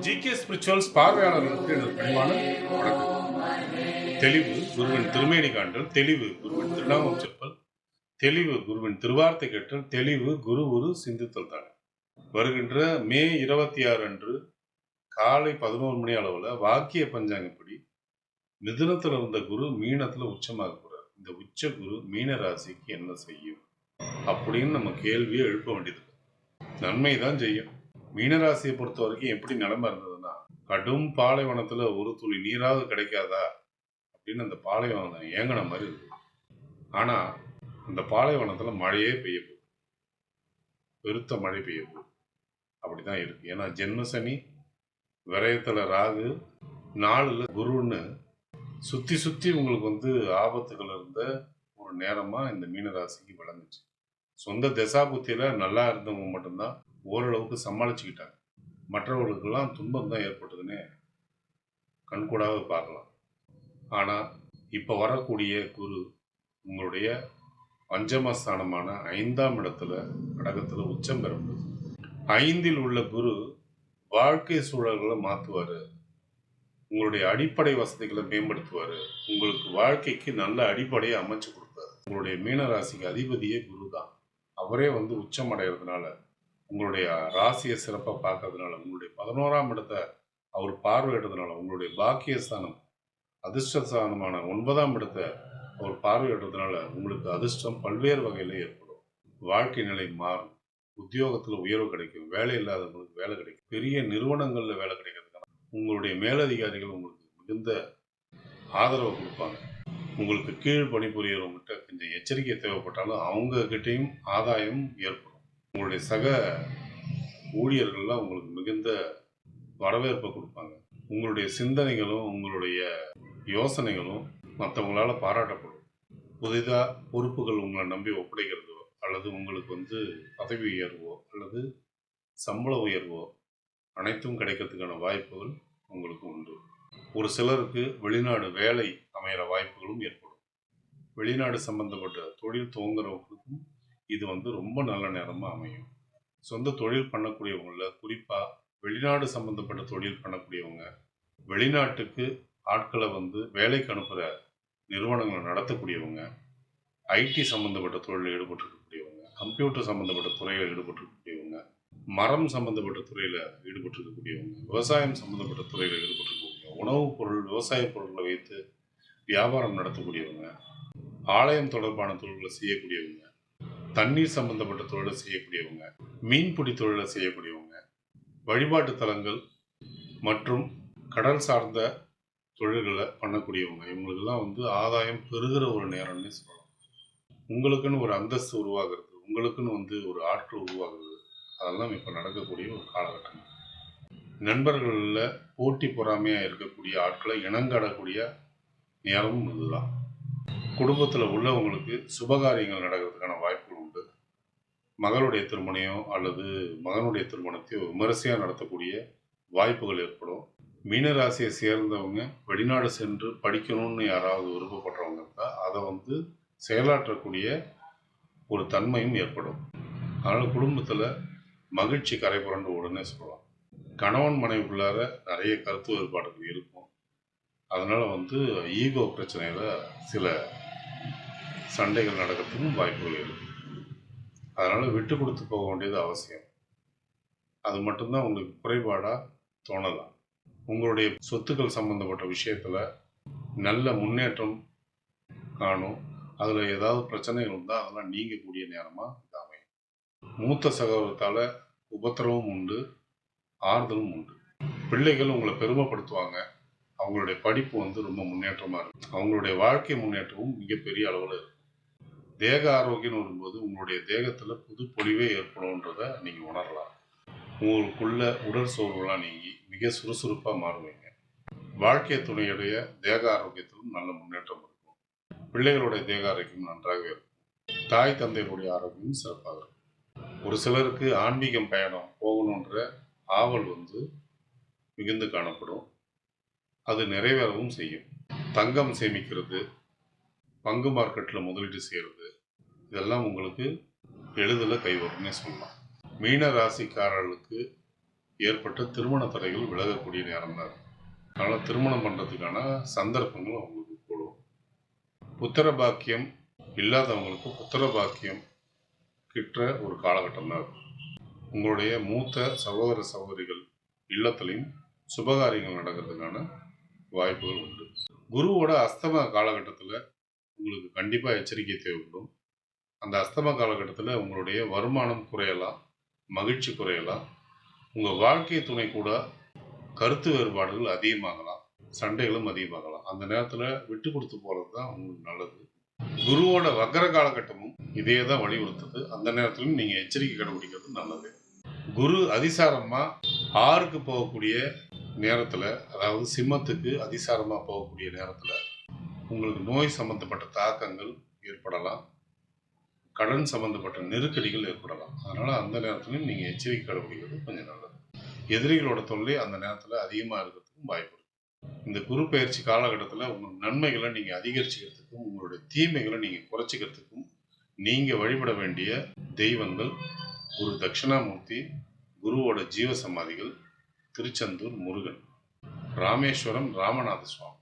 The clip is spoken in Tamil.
ஜிகே ஸ்பிரிச்சுவல்ஸ் பார்வையாளர்களுக்கு எனது பணிவான வணக்கம். தெளிவு குருவின் திருமேனி காண்டல், தெளிவு குருவின் திருநாமம் செப்பல், தெளிவு குருவின் திருவார்த்தை கேட்டல், தெளிவு குரு ஒரு சிந்தித்தல் தான். வருகின்ற மே 26 அன்று காலை 11 மணி அளவில் வாக்கிய பஞ்சாங்கப்படி மிதுனத்தில் இருந்த குரு மீனத்தில் உச்சமாக போறார். இந்த உச்ச குரு மீன ராசிக்கு என்ன செய்யும் அப்படின்னு நம்ம கேள்வியை எழுப்ப வேண்டியது. நன்மை தான் செய்யும். மீனராசியை பொறுத்த வரைக்கும் எப்படி நிலைமை இருந்ததுன்னா, கடும் பாலைவனத்துல ஒரு துளி நீராவது கிடைக்காதா அப்படின்னு அந்த பாலைவனம் ஏங்கின மாதிரி இருக்கு. ஆனா அந்த பாலைவனத்துல மழையே பெய்ய போகுது, பெருத்த மழை பெய்ய போகுது. அப்படிதான் இருக்கு. ஏன்னா ஜென்மசனி, விரயத்துல ராகு, 4ல் குருன்னு சுத்தி சுத்தி உங்களுக்கு ஆபத்துகள் இருந்த ஒரு நேரமா இந்த மீனராசிக்கு விளங்குச்சு. சொந்த தசாபுத்தியில நல்லா இருந்தவங்க மட்டும்தான் ஓரளவுக்கு சமாளிச்சுக்கிட்டாங்க. மற்றவர்களுக்கெல்லாம் துன்பம் தான் ஏற்பட்டதுன்னு கண்கூடாக பார்க்கலாம். ஆனால் இப்போ வரக்கூடிய குரு உங்களுடைய பஞ்சமஸ்தானமான 5ஆம் இடத்துல கடகத்தில் உச்சம் பெறும். 5இல் உள்ள குரு வாழ்க்கை சூழல்களை மாற்றுவார், உங்களுடைய அடிப்படை வசதிகளை மேம்படுத்துவார், உங்களுக்கு வாழ்க்கைக்கு நல்ல அடிப்படையை அமைச்சு கொடுப்பாரு. உங்களுடைய மீனராசிக்கு அதிபதியே குரு தான். அவரே உச்சம் அடைகிறதுனால, உங்களுடைய ராசியை சிறப்பாக பார்க்கறதுனால, உங்களுடைய 11ஆம் இடத்தை அவர் பார்வையிடுறதுனால, உங்களுடைய பாக்கியஸ்தானம் அதிர்ஷ்டஸ்தானமான 9ஆம் இடத்தை அவர் பார்வையிடுறதுனால உங்களுக்கு அதிர்ஷ்டம் பல்வேறு வகையில் ஏற்படும். வாழ்க்கை நிலை மாறும், உத்தியோகத்தில் உயர்வு கிடைக்கும், வேலை இல்லாதவங்களுக்கு வேலை கிடைக்கும், பெரிய நிறுவனங்களில் வேலை கிடைக்கிறதுக்கான உங்களுடைய மேலதிகாரிகள் உங்களுக்கு மிகுந்த ஆதரவு கொடுப்பாங்க. உங்களுக்கு கீழ் பணிபுரியவங்ககிட்ட கொஞ்சம் எச்சரிக்கை தேவைப்பட்டாலும் அவங்கக்கிட்டையும் ஆதாயம் ஏற்படும். உங்களுடைய சக ஊழியர்கள்லாம் உங்களுக்கு மிகுந்த வரவேற்பை கொடுப்பாங்க. உங்களுடைய சிந்தனைகளும் உங்களுடைய யோசனைகளும் மற்றவங்களால பாராட்டப்படும். புதிதாக பொறுப்புகள் உங்களை நம்பி ஒப்படைக்கிறதோ அல்லது உங்களுக்கு பதவி உயர்வோ அல்லது சம்பள உயர்வோ அனைத்தும் கிடைக்கிறதுக்கான வாய்ப்புகள் உங்களுக்கு உண்டு. ஒரு சிலருக்கு வெளிநாடு வேலை அமைகிற வாய்ப்புகளும் ஏற்படும். வெளிநாடு சம்பந்தப்பட்ட தொழில் துவங்குறவங்களுக்கும் இது ரொம்ப நல்ல நேரமாக அமையும். சொந்த தொழில் பண்ணக்கூடியவங்கள, குறிப்பாக வெளிநாடு சம்பந்தப்பட்ட தொழில் பண்ணக்கூடியவங்க, வெளிநாட்டுக்கு ஆட்களை வேலைக்கு அனுப்புகிற நிறுவனங்களை நடத்தக்கூடியவங்க, ஐடி சம்பந்தப்பட்ட தொழிலில் ஈடுபட்டிருக்கக்கூடியவங்க, கம்ப்யூட்டர் சம்பந்தப்பட்ட துறையில் ஈடுபட்டிருக்கக்கூடியவங்க, மரம் சம்பந்தப்பட்ட துறையில் ஈடுபட்டிருக்கக்கூடியவங்க, விவசாயம் சம்பந்தப்பட்ட துறையில் ஈடுபட்டிருக்கக்கூடியவங்க, உணவுப் பொருள் விவசாய பொருட்களை வைத்து வியாபாரம் நடத்தக்கூடியவங்க, ஆலயம் தொடர்பான தொழில்களை செய்யக்கூடியவங்க, தண்ணீர் சம்பந்தப்பட்ட தொழிலை செய்யக்கூடியவங்க, மீன்பிடி தொழிலை செய்யக்கூடியவங்க, வழிபாட்டு தலங்கள் மற்றும் கடல் சார்ந்த தொழில்களை பண்ணக்கூடியவங்க, இவங்களுக்கெல்லாம் ஆதாயம் பெறுகிற ஒரு நேரம்னே சொல்லலாம். உங்களுக்குன்னு ஒரு அந்தஸ்து உருவாகிறது, உங்களுக்குன்னு ஒரு ஆட்கள் உருவாகுது, அதெல்லாம் இப்போ நடக்கக்கூடிய ஒரு காலகட்டம். நண்பர்களில் போட்டி பொறாமையாக இருக்கக்கூடிய ஆட்களை இனங்காடக்கூடிய நேரமும் இதுதான். குடும்பத்தில் உள்ளவங்களுக்கு சுபகாரியங்கள் நடக்கிறதுக்கான வாய்ப்புகள் உண்டு. மகளுடைய திருமணையோ அல்லது மகனுடைய திருமணத்தையோ விமரிசையாக நடத்தக்கூடிய வாய்ப்புகள் ஏற்படும். மீனராசியை சேர்ந்தவங்க வெளிநாடு சென்று படிக்கணும்னு யாராவது விருப்பப்படுறவங்க இருந்தால் அதை செயலாற்றக்கூடிய ஒரு தன்மையும் ஏற்படும். அதனால் குடும்பத்தில் மகிழ்ச்சி கரை புரண்டு உடனே சொல்லலாம். கணவன் மனைவிக்குள்ளார நிறைய கருத்து வேறுபாடுகள் இருக்கும். அதனால் ஈகோ பிரச்சனையில் சில சண்டைகள் நடக்கிறதுக்கும் வாய்ப்புகள் இருக்குது. அதனால் விட்டு கொடுத்து போக வேண்டியது அவசியம். அது மட்டும்தான் உங்களுக்கு குறைபாடாக தோணலாம். உங்களுடைய சொத்துக்கள் சம்பந்தப்பட்ட விஷயத்தில் நல்ல முன்னேற்றம் காணும். அதில் ஏதாவது பிரச்சனைகள் இருந்தால் அதெல்லாம் நீங்கக்கூடிய நேரமாக இது அமையும். மூத்த சகோதரத்தால் உபத்திரவும் உண்டு, ஆறுதலும் உண்டு. பிள்ளைகள் உங்களை பெருமைப்படுத்துவாங்க. அவங்களுடைய படிப்பு ரொம்ப முன்னேற்றமாக இருக்கும். அவங்களுடைய வாழ்க்கை முன்னேற்றமும் மிகப்பெரிய அளவில் இருக்கும். தேக ஆரோக்கியம் வரும்போது உங்களுடைய தேகத்தில் புது பொலிவே ஏற்படும்ன்றதை நீங்கள் உணரலாம். உங்களுக்குள்ள உடல் சோர்வுலாம் நீங்கி மிக சுறுசுறுப்பாக மாறுவீங்க. வாழ்க்கை துணையுடைய தேக ஆரோக்கியத்திலும் நல்ல முன்னேற்றம் இருக்கும். பிள்ளைகளுடைய தேக ஆரோக்கியம் நன்றாகவே இருக்கும். தாய் தந்தையருடைய ஆரோக்கியம் சிறப்பாக இருக்கும். ஒரு சிலருக்கு ஆன்மீகம் பயணம் போகணுன்ற ஆவல் மிகுந்து காணப்படும். அது நிறைவேறவும் செய்யும். தங்கம் சேமிக்கிறது, பங்கு மார்க்கெட்டில் முதலீடு செய்கிறது, இதெல்லாம் உங்களுக்கு எளிதில் கைவரும்னே சொல்லலாம். மீன ராசிக்காரர்களுக்கு ஏற்பட்ட திருமண தடைகள் விலகக்கூடிய நேரம் தான். அதனால் திருமணம் பண்ணுறதுக்கான சந்தர்ப்பங்கள் அவங்களுக்கு கூடும். புத்திர பாக்கியம் இல்லாதவங்களுக்கு புத்திர பாக்கியம் கிட்ட ஒரு காலகட்டம் தான். உங்களுடைய மூத்த சகோதர சகோதரிகள் இல்லத்திலையும் சுபகாரியங்கள் நடக்கிறதுக்கான வாய்ப்புகள் உண்டு. குருவோட அஸ்தம காலகட்டத்தில் உங்களுக்கு கண்டிப்பாக எச்சரிக்கை தேவைப்படும். அந்த அஸ்தம காலகட்டத்தில் உங்களுடைய வருமானம் குறையலாம், மகிழ்ச்சி குறையலாம், உங்கள் வாழ்க்கை துணை கூட கருத்து வேறுபாடுகள் அதிகமாகலாம், சண்டைகளும் அதிகமாகலாம். அந்த நேரத்தில் விட்டு கொடுத்து போகிறது தான் உங்களுக்கு நல்லது. குருவோட வக்கர காலகட்டமும் இதே தான் வலியுறுத்துது. அந்த நேரத்திலும் நீங்கள் எச்சரிக்கை கடைபிடிக்கிறது நல்லது. குரு அதிசாரமாக 6க்கு போகக்கூடிய நேரத்தில், அதாவது சிம்மத்துக்கு அதிசாரமாக போகக்கூடிய நேரத்தில் உங்களுக்கு நோய் சம்பந்தப்பட்ட தாக்கங்கள் ஏற்படலாம், கடன் சம்பந்தப்பட்ட நெருக்கடிகள் ஏற்படலாம். அதனால் அந்த நேரத்திலும் நீங்கள் எச்சரிக்கை கடைபிடிக்கிறது கொஞ்சம் நல்லது. எதிரிகளோட தொல்லை அந்த நேரத்தில் அதிகமாக இருக்கிறதுக்கும் வாய்ப்பு இருக்கு. இந்த குரு பயிற்சி காலகட்டத்தில் உங்கள் நன்மைகளை நீங்கள் அதிகரிச்சுக்கிறதுக்கும் உங்களுடைய தீமைகளை நீங்கள் குறைச்சிக்கிறதுக்கும் நீங்கள் வழிபட வேண்டிய தெய்வங்கள் குரு தட்சிணாமூர்த்தி, குருவோட ஜீவ சமாதிகள், திருச்செந்தூர் முருகன், ராமேஸ்வரம் ராமநாத சுவாமி.